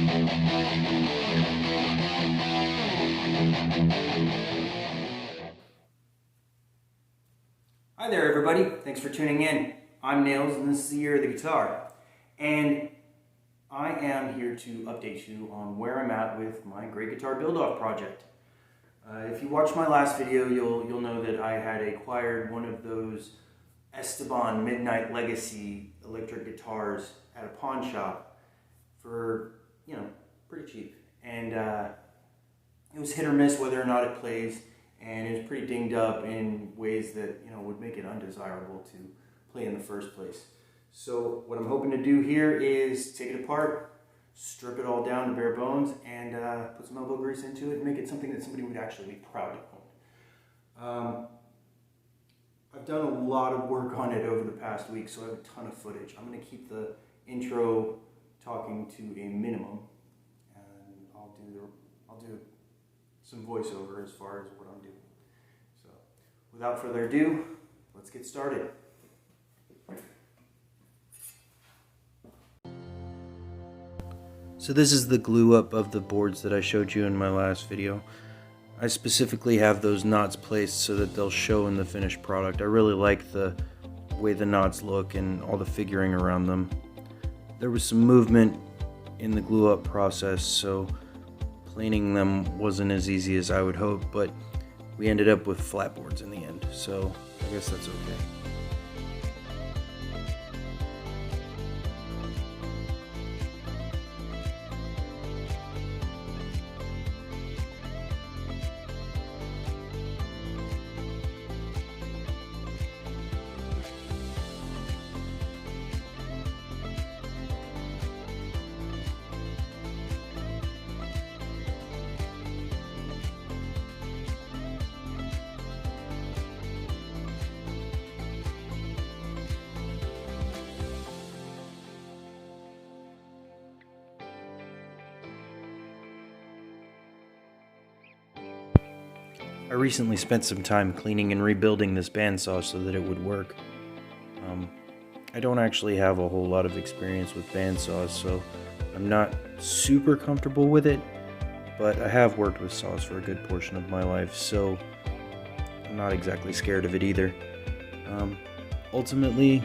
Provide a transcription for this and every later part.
Hi there everybody, thanks for tuning in. I'm Nails and this is the Year of the Guitar. And I am here to update you on where I'm at with my Great Guitar Build-Off project. If you watched my last video, you'll know that I had acquired one of those Esteban Midnight Legacy electric guitars at a pawn shop for, pretty cheap. And it was hit or miss whether or not it plays, and it was pretty dinged up in ways that would make it undesirable to play in the first place. So what I'm hoping to do here is take it apart, strip it all down to bare bones, and put some elbow grease into it and make it something that somebody would actually be proud to own. I've done a lot of work on it over the past week, so I have a ton of footage. I'm going to keep the intro talking to a minimum, and I'll do some voiceover as far as what I'm doing. So without further ado, let's get started. So this is the glue up of the boards that I showed you in my last video. I specifically have those knots placed so that they'll show in the finished product. I really like the way the knots look and all the figuring around them. There was some movement in the glue up process, so planing them wasn't as easy as I would hope, but we ended up with flat boards in the end, so I guess that's okay. I recently spent some time cleaning and rebuilding this bandsaw so that it would work. I don't actually have a whole lot of experience with bandsaws, so I'm not super comfortable with it, but I have worked with saws for a good portion of my life, so I'm not exactly scared of it either. Ultimately,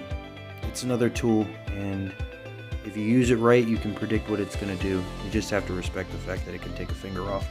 it's another tool, and if you use it right, you can predict what it's going to do. You just have to respect the fact that it can take a finger off.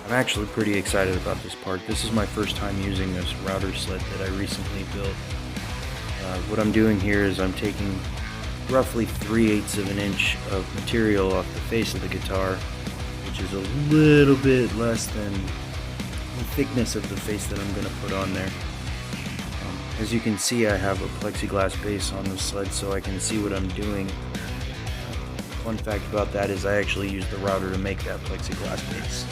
I'm actually pretty excited about this part. This is my first time using this router sled that I recently built. What I'm doing here is I'm taking roughly 3/8 of an inch of material off the face of the guitar, which is a little bit less than the thickness of the face that I'm going to put on there. As you can see, I have a plexiglass base on the sled so I can see what I'm doing. Fun fact about that is I actually used the router to make that plexiglass base.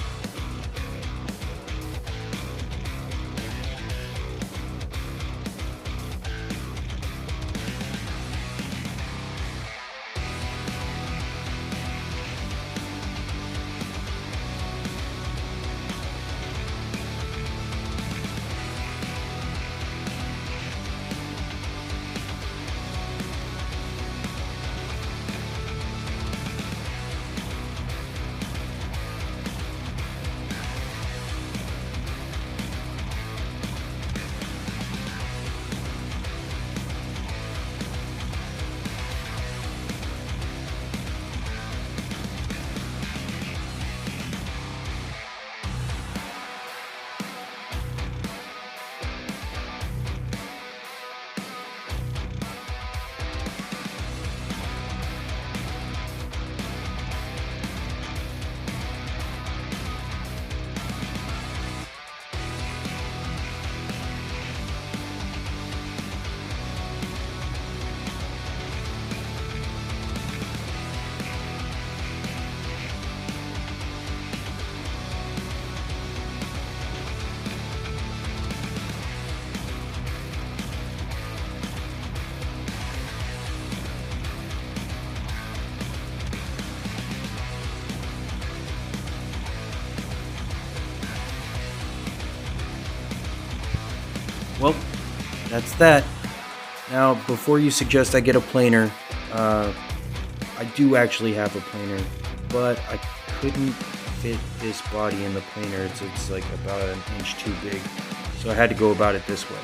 that's that. Now, before you suggest I get a planer, I do actually have a planer, but I couldn't fit this body in the planer. It's like about an inch too big, so I had to go about it this way.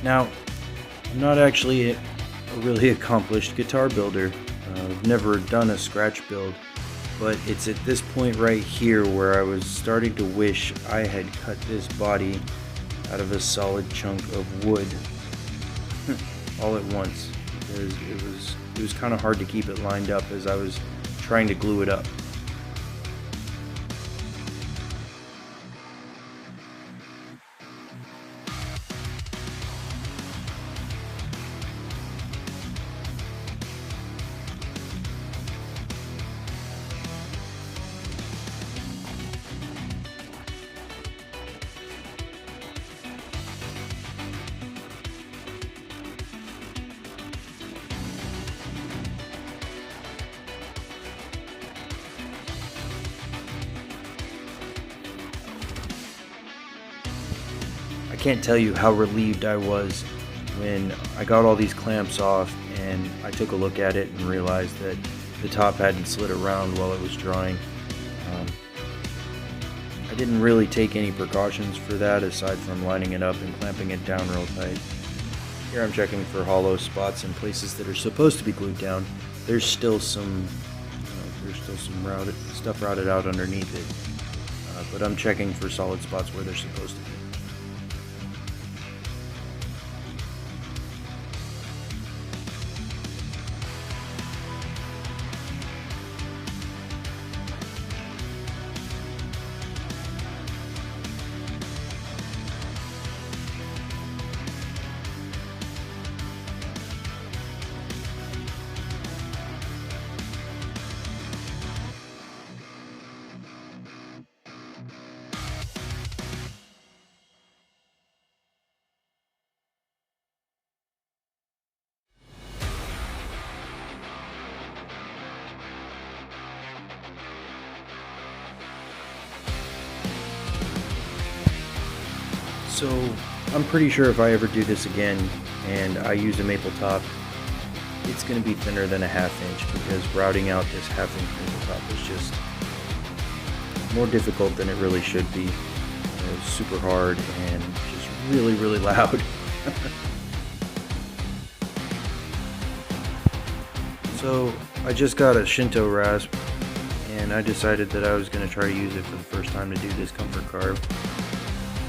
Now, I'm not actually a really accomplished guitar builder. I've never done a scratch build, but it's at this point right here where I was starting to wish I had cut this body out of a solid chunk of wood all at once, because it was kind of hard to keep it lined up as I was trying to glue it up. I can't tell you how relieved I was when I got all these clamps off and I took a look at it and realized that the top hadn't slid around while it was drying. I didn't really take any precautions for that aside from lining it up and clamping it down real tight. Here I'm checking for hollow spots in places that are supposed to be glued down. There's still some stuff routed out underneath it, but I'm checking for solid spots where they're supposed to be. So I'm pretty sure if I ever do this again and I use a maple top, it's going to be thinner than a 1/2 inch, because routing out this 1/2 inch maple top is just more difficult than it really should be. It's super hard and just really, really loud. So I just got a Shinto rasp and I decided that I was going to try to use it for the first time to do this comfort carve.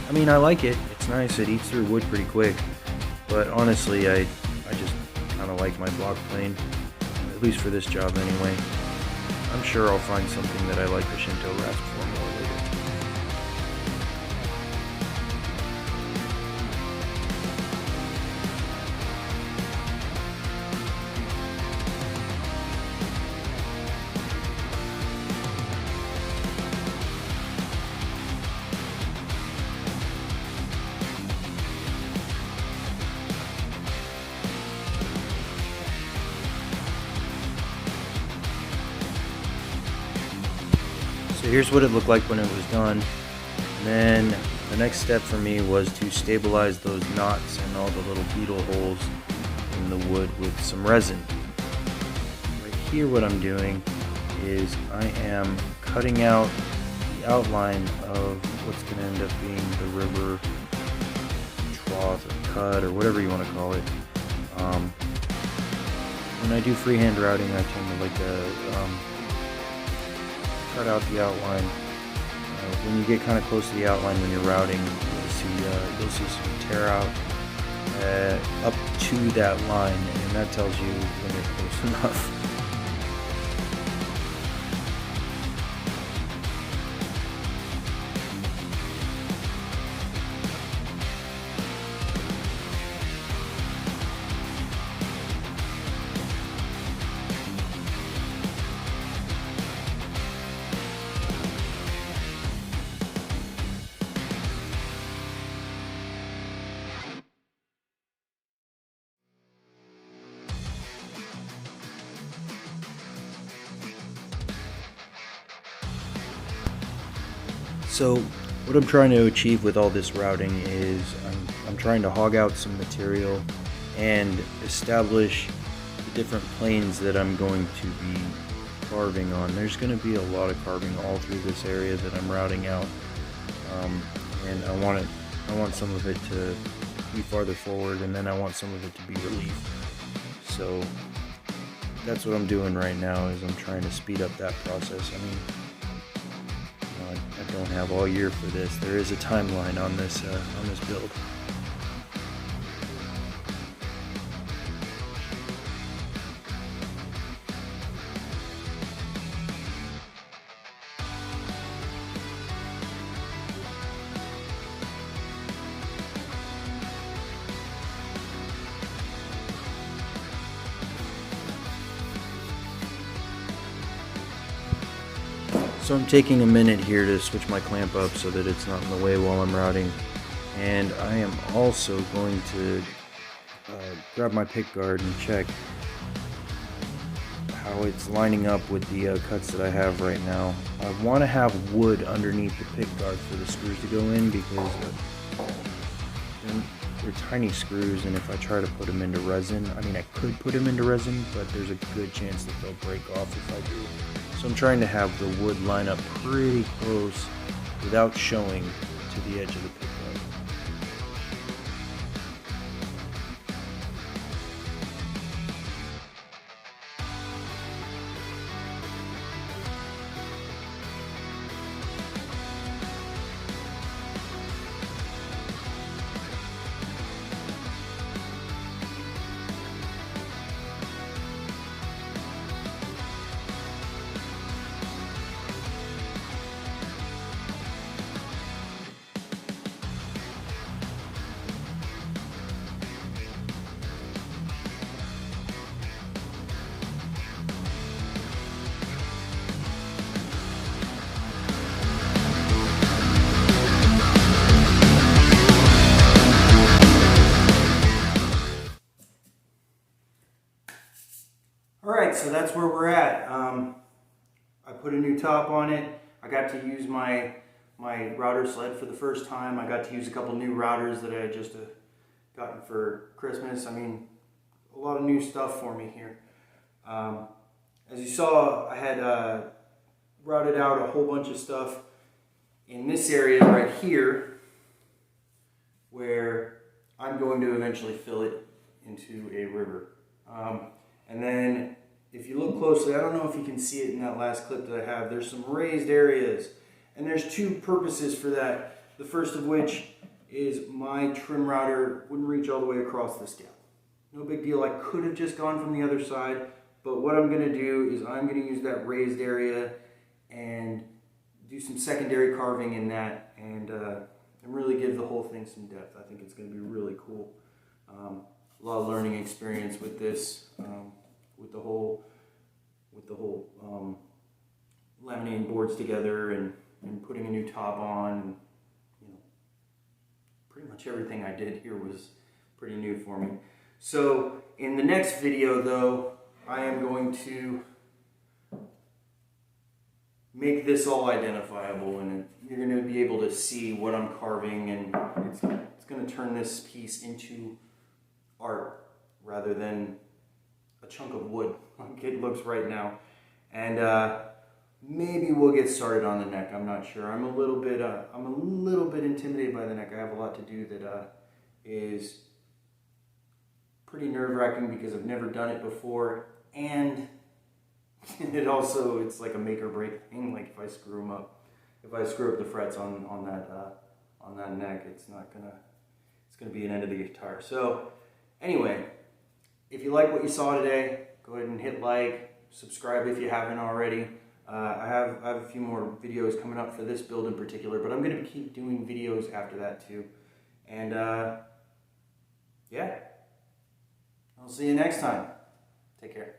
I mean, I like it, it's nice, it eats through wood pretty quick, but honestly I just kind of like my block plane, at least for this job anyway. I'm sure I'll find something that I like the Shinto rasp for more later. So here's what it looked like when it was done. And then the next step for me was to stabilize those knots and all the little beetle holes in the wood with some resin. Right here what I'm doing is I am cutting out the outline of what's going to end up being the river trough or cut or whatever you want to call it. When I do freehand routing, I tend to like to cut out the outline. When you get kind of close to the outline when you're routing, you'll you'll see some tear out up to that line, and that tells you when you're close enough. So what I'm trying to achieve with all this routing is I'm trying to hog out some material and establish the different planes that I'm going to be carving on. There's going to be a lot of carving all through this area that I'm routing out, and I want some of it to be farther forward, and then I want some of it to be relief. So that's what I'm doing right now, is I'm trying to speed up that process. I mean, I don't have all year for this. There is a timeline on this build. So I'm taking a minute here to switch my clamp up so that it's not in the way while I'm routing, and I am also going to grab my pick guard and check how it's lining up with the cuts that I have right now. I want to have wood underneath the pick guard for the screws to go in, because they're tiny screws, and if I try to put them into resin, I mean, I could put them into resin, but there's a good chance that they'll break off if I do. So I'm trying to have the wood line up pretty close without showing to the edge of the pick guard. Alright, so that's where we're at. I put a new top on it. I got to use my router sled for the first time. I got to use a couple new routers that I had just gotten for Christmas. I mean, a lot of new stuff for me here. As you saw, I had routed out a whole bunch of stuff in this area right here, where I'm going to eventually fill it into a river. And then if you look closely, I don't know if you can see it in that last clip that I have, there's some raised areas. And there's two purposes for that. The first of which is my trim router wouldn't reach all the way across this gap. No big deal, I could have just gone from the other side, but what I'm gonna do is I'm gonna use that raised area and do some secondary carving in that, and really give the whole thing some depth. I think it's gonna be really cool. A lot of learning experience with this, with the whole laminating boards together and putting a new top on. And, you know, pretty much everything I did here was pretty new for me. So in the next video, though, I am going to make this all identifiable, and you're going to be able to see what I'm carving, and it's going to turn this piece into art rather than a chunk of wood like it looks right now. And maybe we'll get started on the neck. I'm not sure. I'm a little bit intimidated by the neck. I have a lot to do that is pretty nerve-wracking because I've never done it before, and it's like a make or break thing. Like if I screw them up, if I screw up the frets on on that neck, it's gonna be an end of the guitar. So anyway, if you like what you saw today, go ahead and hit like, subscribe if you haven't already. I have a few more videos coming up for this build in particular, but I'm gonna keep doing videos after that too. And yeah, I'll see you next time. Take care.